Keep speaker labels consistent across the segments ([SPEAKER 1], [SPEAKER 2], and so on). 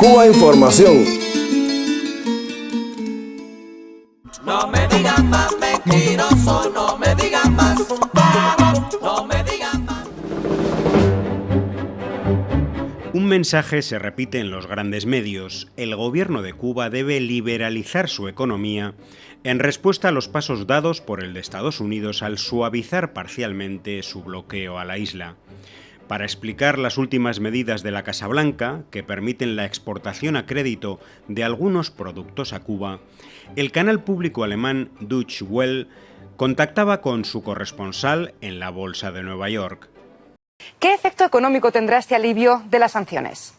[SPEAKER 1] Cuba Información.
[SPEAKER 2] No me digan más mentiroso, no me digan más, no me digan más.
[SPEAKER 3] Un mensaje se repite en los grandes medios. El gobierno de Cuba debe liberalizar su economía en respuesta a los pasos dados por el de Estados Unidos al suavizar parcialmente su bloqueo a la isla. Para explicar las últimas medidas de la Casa Blanca, que permiten la exportación a crédito de algunos productos a Cuba, el canal público alemán Deutsche Welle contactaba con su corresponsal en la Bolsa de Nueva York.
[SPEAKER 4] ¿Qué efecto económico tendrá este alivio de las sanciones?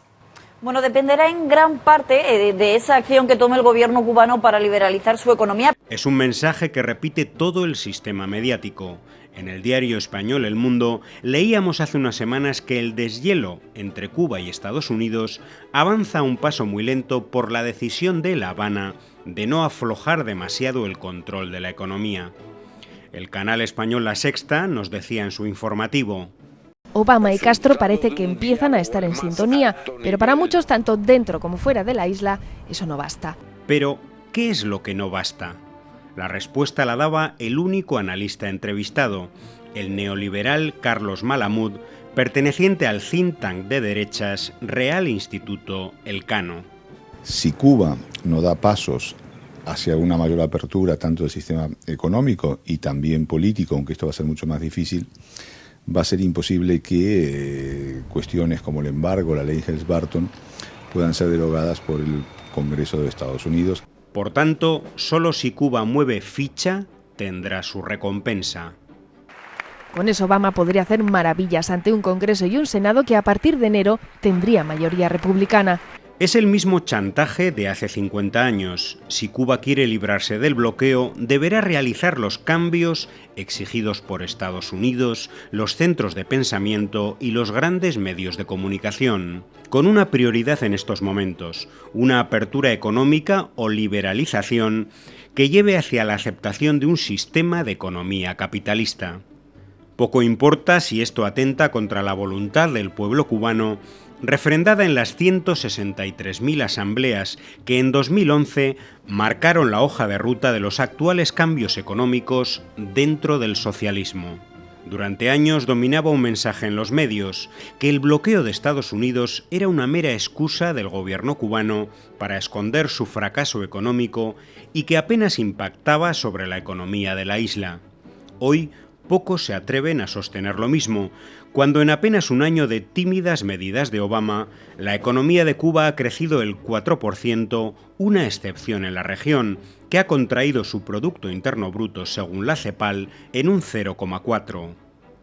[SPEAKER 5] Bueno, dependerá en gran parte de esa acción que tome el gobierno cubano para liberalizar su economía.
[SPEAKER 3] Es un mensaje que repite todo el sistema mediático. En el diario español El Mundo leíamos hace unas semanas que el deshielo entre Cuba y Estados Unidos avanza a un paso muy lento por la decisión de La Habana de no aflojar demasiado el control de la economía. El canal español La Sexta nos decía en su informativo:
[SPEAKER 6] Obama y Castro parece que empiezan a estar en sintonía, pero para muchos, tanto dentro como fuera de la isla, eso no basta.
[SPEAKER 3] Pero, ¿qué es lo que no basta? La respuesta la daba el único analista entrevistado, el neoliberal Carlos Malamud, perteneciente al think tank de derechas Real Instituto Elcano.
[SPEAKER 7] Si Cuba no da pasos hacia una mayor apertura tanto del sistema económico y también político, aunque esto va a ser mucho más difícil, va a ser imposible que cuestiones como el embargo, la ley Helms-Burton, puedan ser derogadas por el Congreso de Estados Unidos.
[SPEAKER 3] Por tanto, solo si Cuba mueve ficha, tendrá su recompensa.
[SPEAKER 6] Con eso Obama podría hacer maravillas ante un Congreso y un Senado que a partir de enero tendría mayoría republicana.
[SPEAKER 3] Es el mismo chantaje de hace 50 años. Si Cuba quiere librarse del bloqueo, deberá realizar los cambios exigidos por Estados Unidos, los centros de pensamiento y los grandes medios de comunicación, con una prioridad en estos momentos: una apertura económica o liberalización que lleve hacia la aceptación de un sistema de economía capitalista. Poco importa si esto atenta contra la voluntad del pueblo cubano, refrendada en las 163.000 asambleas que en 2011 marcaron la hoja de ruta de los actuales cambios económicos dentro del socialismo. Durante años dominaba un mensaje en los medios, que el bloqueo de Estados Unidos era una mera excusa del gobierno cubano para esconder su fracaso económico y que apenas impactaba sobre la economía de la isla. Hoy, pocos se atreven a sostener lo mismo, cuando en apenas un año de tímidas medidas de Obama, la economía de Cuba ha crecido el 4%, una excepción en la región, que ha contraído su Producto Interno Bruto, según la CEPAL, en un 0,4%.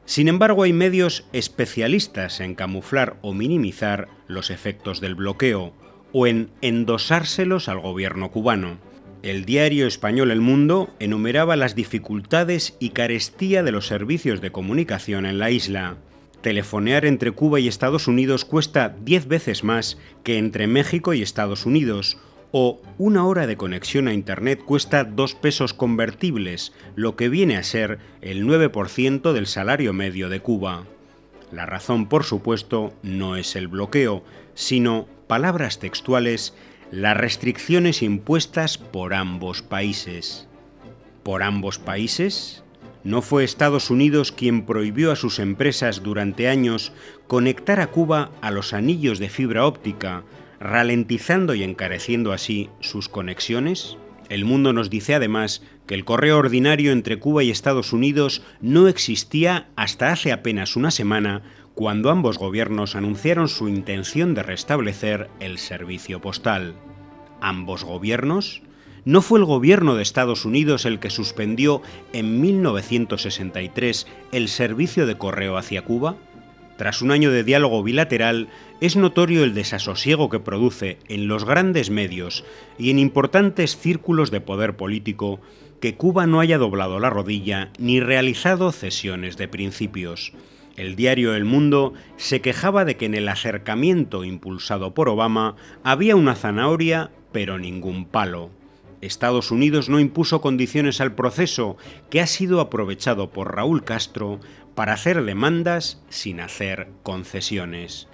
[SPEAKER 3] Sin embargo, hay medios especialistas en camuflar o minimizar los efectos del bloqueo, o en endosárselos al gobierno cubano. El diario español El Mundo enumeraba las dificultades y carestía de los servicios de comunicación en la isla. Telefonear entre Cuba y Estados Unidos cuesta 10 veces más que entre México y Estados Unidos, o una hora de conexión a Internet cuesta 2 pesos convertibles, lo que viene a ser el 9% del salario medio de Cuba. La razón, por supuesto, no es el bloqueo, sino, palabras textuales, las restricciones impuestas por ambos países. ¿Por ambos países? ¿No fue Estados Unidos quien prohibió a sus empresas durante años conectar a Cuba a los anillos de fibra óptica, ralentizando y encareciendo así sus conexiones? El Mundo nos dice además que el correo ordinario entre Cuba y Estados Unidos no existía hasta hace apenas una semana, cuando ambos gobiernos anunciaron su intención de restablecer el servicio postal. ¿Ambos gobiernos? ¿No fue el gobierno de Estados Unidos el que suspendió en 1963 el servicio de correo hacia Cuba? Tras un año de diálogo bilateral, es notorio el desasosiego que produce en los grandes medios y en importantes círculos de poder político que Cuba no haya doblado la rodilla ni realizado cesiones de principios. El diario El Mundo se quejaba de que en el acercamiento impulsado por Obama había una zanahoria, pero ningún palo. Estados Unidos no impuso condiciones al proceso, que ha sido aprovechado por Raúl Castro para hacer demandas sin hacer concesiones.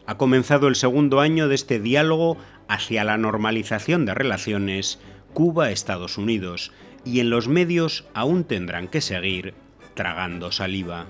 [SPEAKER 3] Ha comenzado el segundo año de este diálogo hacia la normalización de relaciones Cuba-Estados Unidos, y en los medios aún tendrán que seguir tragando saliva.